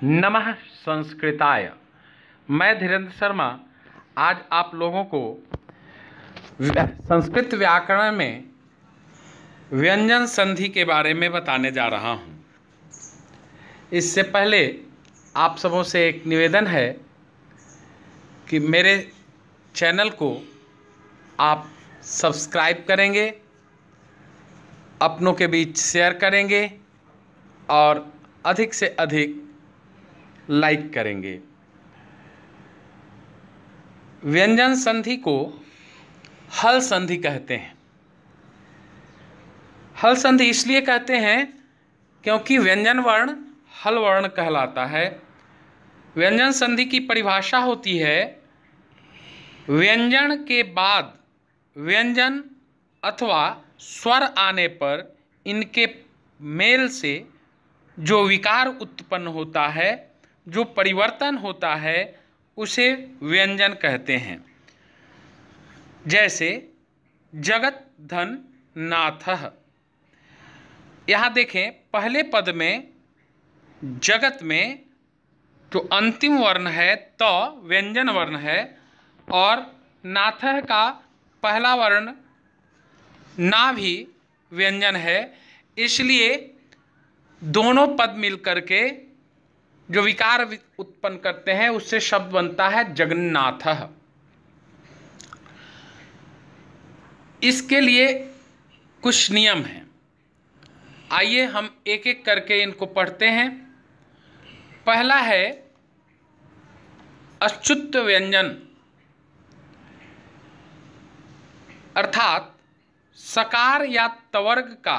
नमः संस्कृताय। मैं धीरेन्द्र शर्मा आज आप लोगों को संस्कृत व्याकरण में व्यंजन संधि के बारे में बताने जा रहा हूँ। इससे पहले आप सबों से एक निवेदन है कि मेरे चैनल को आप सब्सक्राइब करेंगे, अपनों के बीच शेयर करेंगे और अधिक से अधिक लाइक करेंगे। व्यंजन संधि को हल संधि कहते हैं। हल संधि इसलिए कहते हैं क्योंकि व्यंजन वर्ण हल वर्ण कहलाता है। व्यंजन संधि की परिभाषा होती है व्यंजन के बाद व्यंजन अथवा स्वर आने पर इनके मेल से जो विकार उत्पन्न होता है, जो परिवर्तन होता है, उसे व्यंजन कहते हैं। जैसे जगत धन नाथः। यहाँ देखें, पहले पद में जगत में जो अंतिम वर्ण है तो व्यंजन वर्ण है और नाथः का पहला वर्ण ना भी व्यंजन है। इसलिए दोनों पद मिलकर के जो विकार उत्पन्न करते हैं उससे शब्द बनता है जगन्नाथः। इसके लिए कुछ नियम हैं। आइए हम एक एक करके इनको पढ़ते हैं। पहला है अच्युत व्यंजन, अर्थात सकार या तवर्ग का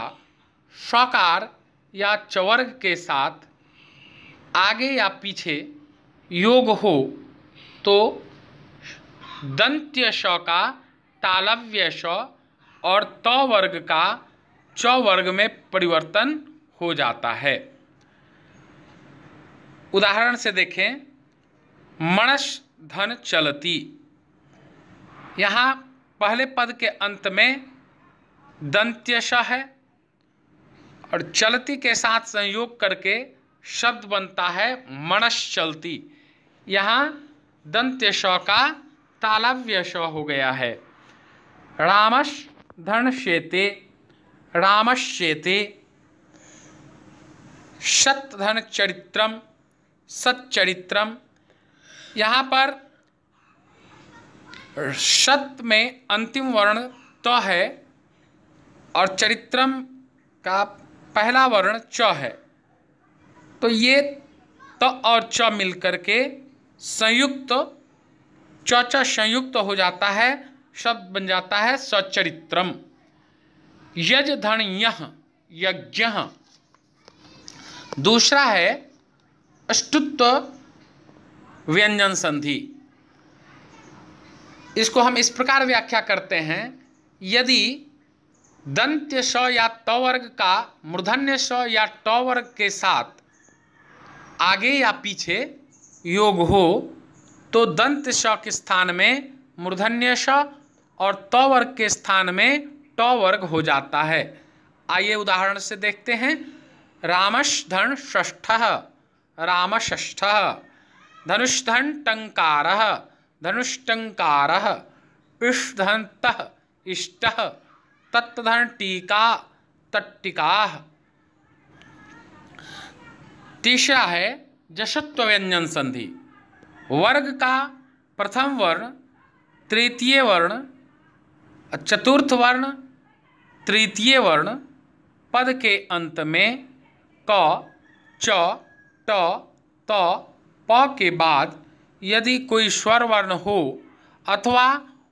स्वकार या चवर्ग के साथ आगे या पीछे योग हो तो दंत्य श का तालव्य श और त वर्ग का च वर्ग में परिवर्तन हो जाता है। उदाहरण से देखें, मणश धन चलती। यहाँ पहले पद के अंत में दंत्य श है और चलती के साथ संयोग करके शब्द बनता है मणश चलती। यहाँ दंत्य श का तालव्य श हो गया है। रामश धन शेते, रामश्येते। शत धन चरित्रम, सच्चरित्रम। यहाँ पर शत में अंतिम वर्ण त है और चरित्रम का पहला वर्ण च है, तो ये त और च मिलकर के संयुक्त च संयुक्त हो जाता है, शब्द बन जाता है सच्चरित्रम। यज धन यह, यज्ञः। दूसरा है अष्टुत्व व्यंजन संधि। इसको हम इस प्रकार व्याख्या करते हैं, यदि दंत्य श या त वर्ग का मूर्धन्य श या ट वर्ग के साथ आगे या पीछे योग हो तो दंत्य श के स्थान में मूर्धन्य श और त वर्ग के स्थान में ट वर्ग हो जाता है। आइए उदाहरण से देखते हैं। रामश धन षष्ठः, रामषष्ठः। धनुष्धन टंकारः, धनुष्टंकारः। इष्धन तः, इष्टः। तत्धन टीका, तट्टिकाः। तीसरा है जशत्व व्यंजन संधि। वर्ग का प्रथम वर्ण, तृतीय वर्ण, चतुर्थ वर्ण, तृतीय वर्ण पद के अंत में क, च, ट, त, प के बाद यदि कोई स्वर वर्ण हो अथवा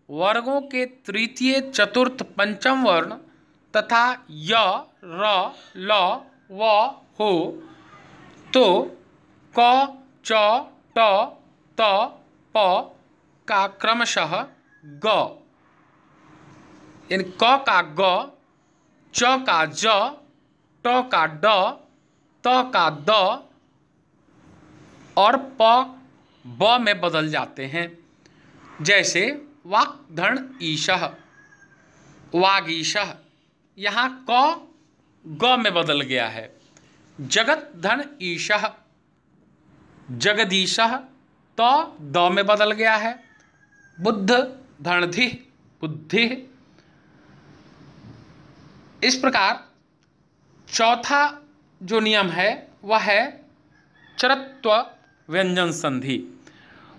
वर्गों के तृतीय, चतुर्थ, पंचम वर्ण तथा य, र, ल, व हो तो क, च, ट, त, प का क्रमशः ग, यानी क का ग, च का ज, ट का ड, त का द और प ब में बदल जाते हैं। जैसे वाक्धन ईशः, वागीशः। यहाँ क ग में बदल गया है। जगत धन ईशः, जगदीशः, तो द में बदल गया है। बुद्ध धनधि, बुद्धि। इस प्रकार चौथा जो नियम है वह है चरत्व व्यंजन संधि।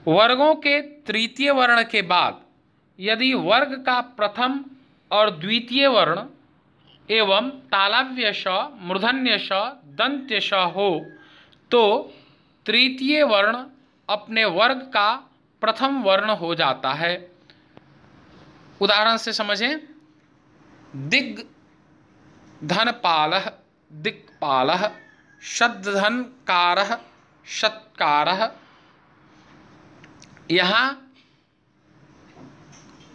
वर्गों के तृतीय वर्ण के बाद यदि वर्ग का प्रथम और द्वितीय वर्ण एवं तालव्य श, मूर्धन्य श, दंत्य श हो तो तृतीय वर्ण अपने वर्ग का प्रथम वर्ण हो जाता है। उदाहरण से समझें। दिग् धनपालः, दिक्पालः, शद्धनकारः, शत्कारः। यहाँ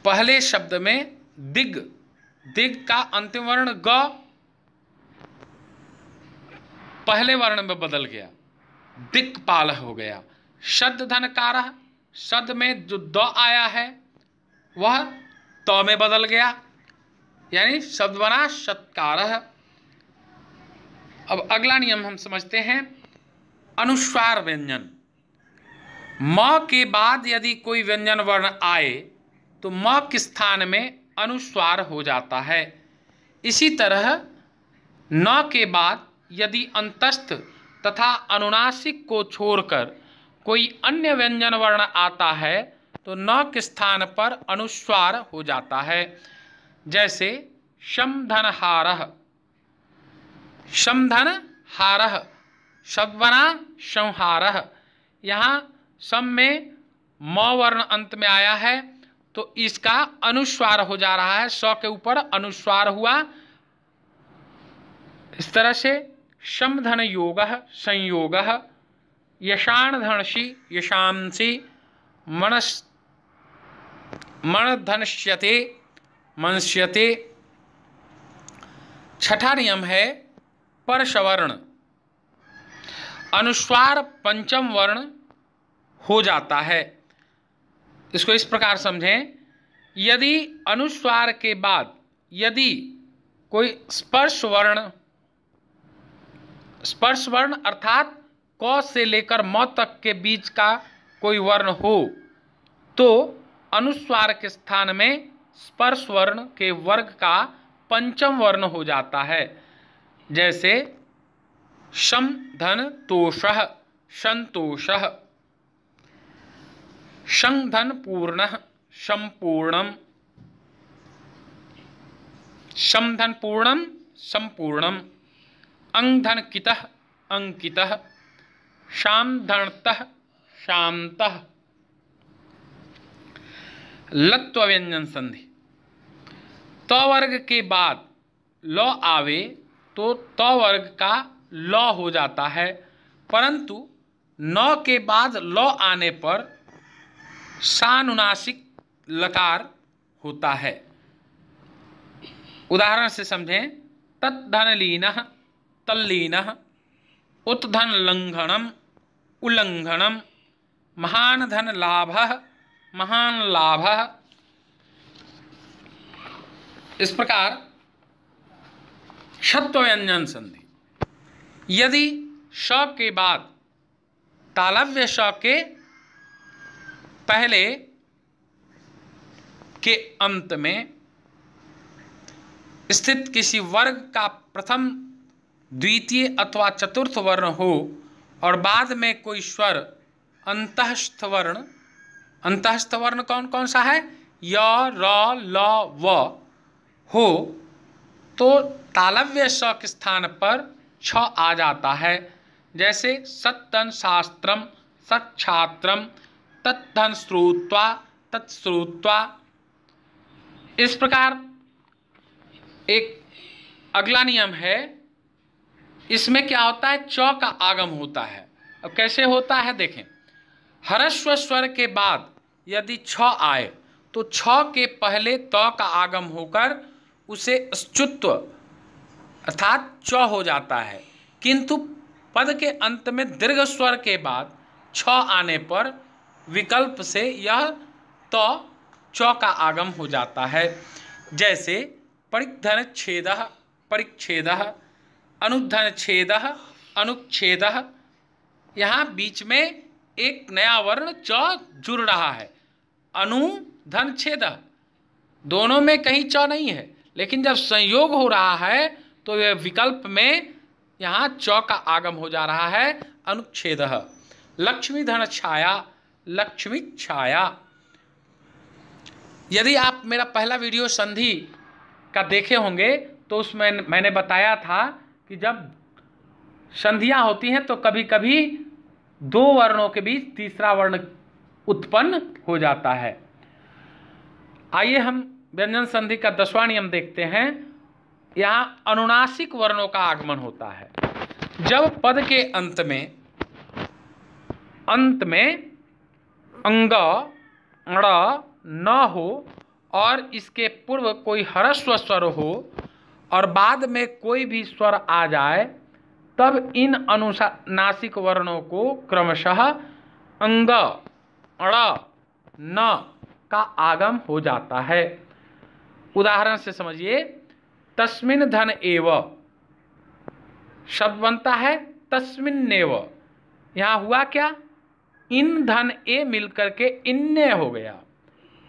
पहले शब्द में दिग्, दिग् का अंतिम वर्ण ग पहले वर्ण में बदल गया, दिक्पालः हो गया। शद्धनकारः, शद में जो द आया है वह त में बदल गया, यानी शब्द बना शत्कारः। अब अगला नियम हम समझते हैं, अनुस्वार व्यंजन। म के बाद यदि कोई व्यंजन वर्ण आए तो म के स्थान में अनुस्वार हो जाता है। इसी तरह न के बाद यदि अंतस्थ तथा अनुनासिक को छोड़कर कोई अन्य व्यंजन वर्ण आता है तो न के स्थान पर अनुस्वार हो जाता है। जैसे शमधनहारः, शमधनहारः शब्द बना संहारः। यहाँ सम में म वर्ण अंत में आया है तो इसका अनुस्वार हो जा रहा है, स के ऊपर अनुस्वार हुआ। इस तरह से समधन योगः, संयोगः, यशान धनसी, यशांसी, मणधनश्यते, मनस्यते। छठा नियम है परसवर्ण। अनुस्वार पंचम वर्ण हो जाता है। इसको इस प्रकार समझें, यदि अनुस्वार के बाद यदि कोई स्पर्श वर्ण अर्थात क से लेकर म तक के बीच का कोई वर्ण हो तो अनुस्वार के स्थान में स्पर्श वर्ण के वर्ग का पंचम वर्ण हो जाता है। जैसे शम धन तोषः, संतोषः। शं धन पूर्णः, संपूर्णम। शम धन पूर्णम, संपूर्णम। अंग धन कितः, अंकितः। शाम धनतः, शान्तः। लत्व व्यंजन संधि। त वर्ग के बाद ल आवे तो त वर्ग का ल हो जाता है, परंतु न के बाद ल आने पर सानुनासिक लकार होता है। उदाहरण से समझें, तत्धन लीनः, तल्लीनः, उत्धन लंघनम, उल्लंघनम, महान धन लाभः, महान लाभः। इस प्रकार षत्व व्यंजन संधि। यदि श के बाद तालव्य श के पहले के अंत में स्थित किसी वर्ग का प्रथम, द्वितीय अथवा चतुर्थ वर्ण हो और बाद में कोई स्वर अंतःस्थ वर्ण, अंतःस्थ वर्ण कौन कौन सा है, य, र, ल, व हो तो तालव्य स के स्थान पर छ आ जाता है। जैसे सत्तन शास्त्रम, सत्छात्रम, तत्धन श्रुत्वा, तत्श्रुत्वा। इस प्रकार एक अगला नियम है, इसमें क्या होता है, च का आगम होता है। अब कैसे होता है देखें, हरस्व स्वर के बाद यदि छ आए तो छ के पहले त का आगम होकर उसे स्तुत्व अर्थात च हो जाता है, किंतु पद के अंत में दीर्घ स्वर के बाद छ आने पर विकल्प से यह त च का आगम हो जाता है। जैसे परिधन छेदः, परिच्छेदः, अनुधन छेदः, अनुच्छेदः। यहाँ बीच में एक नया वर्ण च जुड़ रहा है। अनु धन छेद, दोनों में कहीं च नहीं है, लेकिन जब संयोग हो रहा है तो यह विकल्प में यहाँ च का आगम हो जा रहा है, अनुच्छेद। लक्ष्मी धन छाया, लक्ष्मी छाया। यदि आप मेरा पहला वीडियो संधि का देखे होंगे तो उसमें मैंने बताया था कि जब संधियां होती हैं तो कभी कभी दो वर्णों के बीच तीसरा वर्ण उत्पन्न हो जाता है। आइए हम व्यंजन संधि का 10वां नियम देखते हैं। यहाँ अनुनासिक वर्णों का आगमन होता है। जब पद के अंत में अंग अण न हो और इसके पूर्व कोई ह्रस्व स्वर हो और बाद में कोई भी स्वर आ जाए, तब इन अनुनासिक वर्णों को क्रमशः अंग अण न का आगम हो जाता है। उदाहरण से समझिए, तस्मिन् धन एव शब्द बनता है तस्मिन्नेव। यहाँ हुआ क्या, इन धन ए मिलकर के इन्ने हो गया।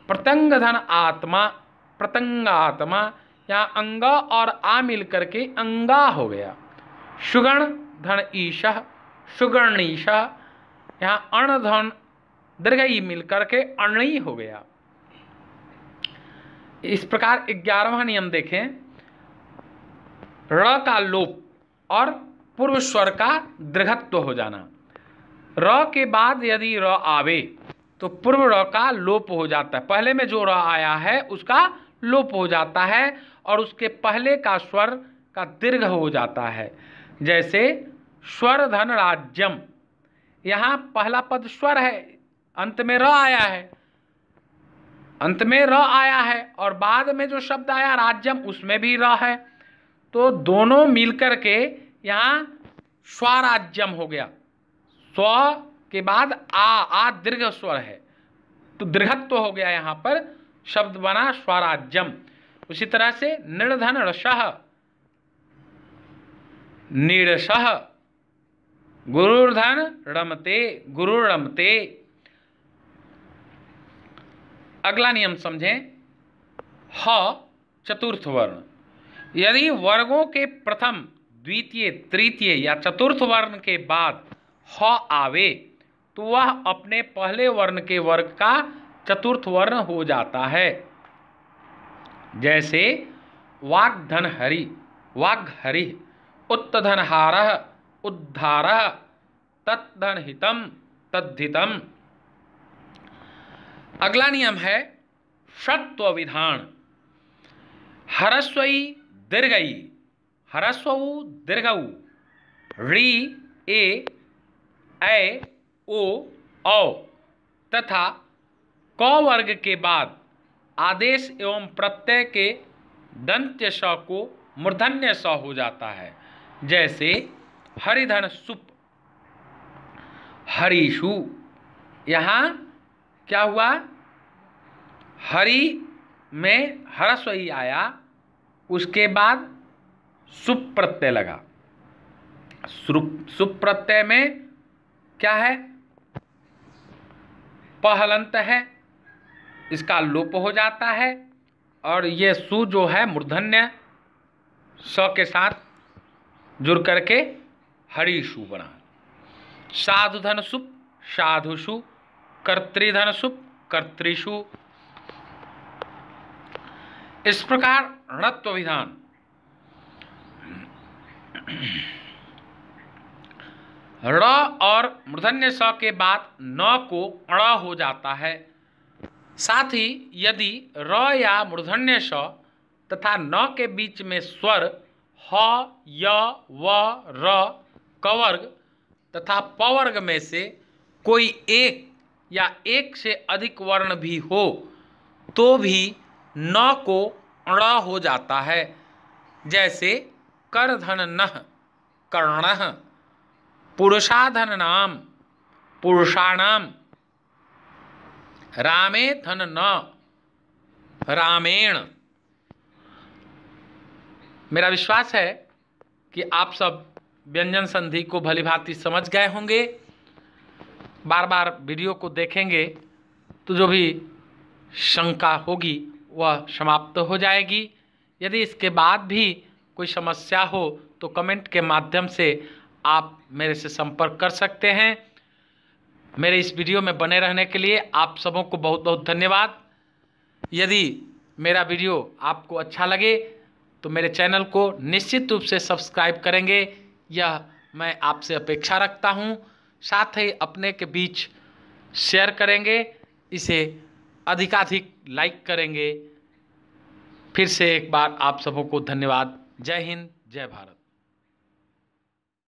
प्रतंग धन आत्मा, प्रतंगात्मा, यहाँ अंग और आ मिलकर के अंगा हो गया। सुगण धन ईशः, सुगणीशः, यहाँ अण धन दीर्घई मिलकर के अण्णी हो गया। इस प्रकार 11वां नियम देखें। र का लोप और पूर्व स्वर का दीर्घत्व हो जाना। र के बाद यदि र आवे तो पूर्व र का लोप हो जाता है। पहले में जो र आया है उसका लोप हो जाता है और उसके पहले का स्वर का दीर्घ हो जाता है। जैसे स्वर धन राज्यम, यहाँ पहला पद स्वर है, अंत में र आया है, अंत में र आया है और बाद में जो शब्द आया राज्यम उसमें भी र है, तो दोनों मिलकर के यहाँ स्वराज्यम हो गया। स्व के बाद आ दीर्घ स्वर है तो दीर्घत्व हो गया, यहाँ पर शब्द बना स्वराज्यम। उसी तरह से निर्धन रसः, नीरसः, गुरुर्धन रमते, गुरुरमते। अगला नियम समझें। ह चतुर्थ वर्ण, यदि वर्गों के प्रथम द्वितीय तृतीय या चतुर्थ वर्ण के बाद ह आवे तो वह अपने पहले वर्ण के वर्ग का चतुर्थ वर्ण हो जाता है। जैसे वाग्धन हरि, वाग्हरि, उत्तधन हारः, उद्धारः, तत्धन हितम, तद्धितम। अगला नियम है षत्व विधान। ह्रस्वई दीर्घई, ह्रस्वउ दीर्घउ, ऋ ए ऐ ओ औ तथा क वर्ग के बाद आदेश एवं प्रत्यय के दंत्य स को मूर्धन्य स हो जाता है। जैसे हरिधन सुप, हरीषु। यहाँ क्या हुआ, हरि में ह्रस्व ही आया, उसके बाद सुप प्रत्यय लगा। सुप प्रत्यय में क्या है, पहलंत है, इसका लोप हो जाता है और ये सु जो है मूर्धन्य स के साथ जुड़ करके हरिषु बना। साधुधन सुप, साधुषु, कर्तृधन सुप, कर्तृषु। इस प्रकार णत्व विधान। र और मूर्धन्य स के बाद न को अण हो जाता है। साथ ही यदि र या मूर्धन्य स तथा न के बीच में स्वर ह, य, व, र, कवर्ग तथा पवर्ग में से कोई एक या एक से अधिक वर्ण भी हो तो भी न को अण हो जाता है। जैसे करधन नः, कर्णः, पुरुषाधन नाम, पुरुषाणाम, रामे धन न, रामेण। मेरा विश्वास है कि आप सब व्यंजन संधि को भलीभांति समझ गए होंगे। बार बार वीडियो को देखेंगे तो जो भी शंका होगी वह समाप्त हो जाएगी। यदि इसके बाद भी कोई समस्या हो तो कमेंट के माध्यम से आप मेरे से संपर्क कर सकते हैं। मेरे इस वीडियो में बने रहने के लिए आप सबों को बहुत बहुत धन्यवाद। यदि मेरा वीडियो आपको अच्छा लगे तो मेरे चैनल को निश्चित रूप से सब्सक्राइब करेंगे, यह मैं आपसे अपेक्षा रखता हूं। साथ ही अपने के बीच शेयर करेंगे, इसे अधिकाधिक लाइक करेंगे। फिर से एक बार आप सबों को धन्यवाद। जय हिंद, जय भारत।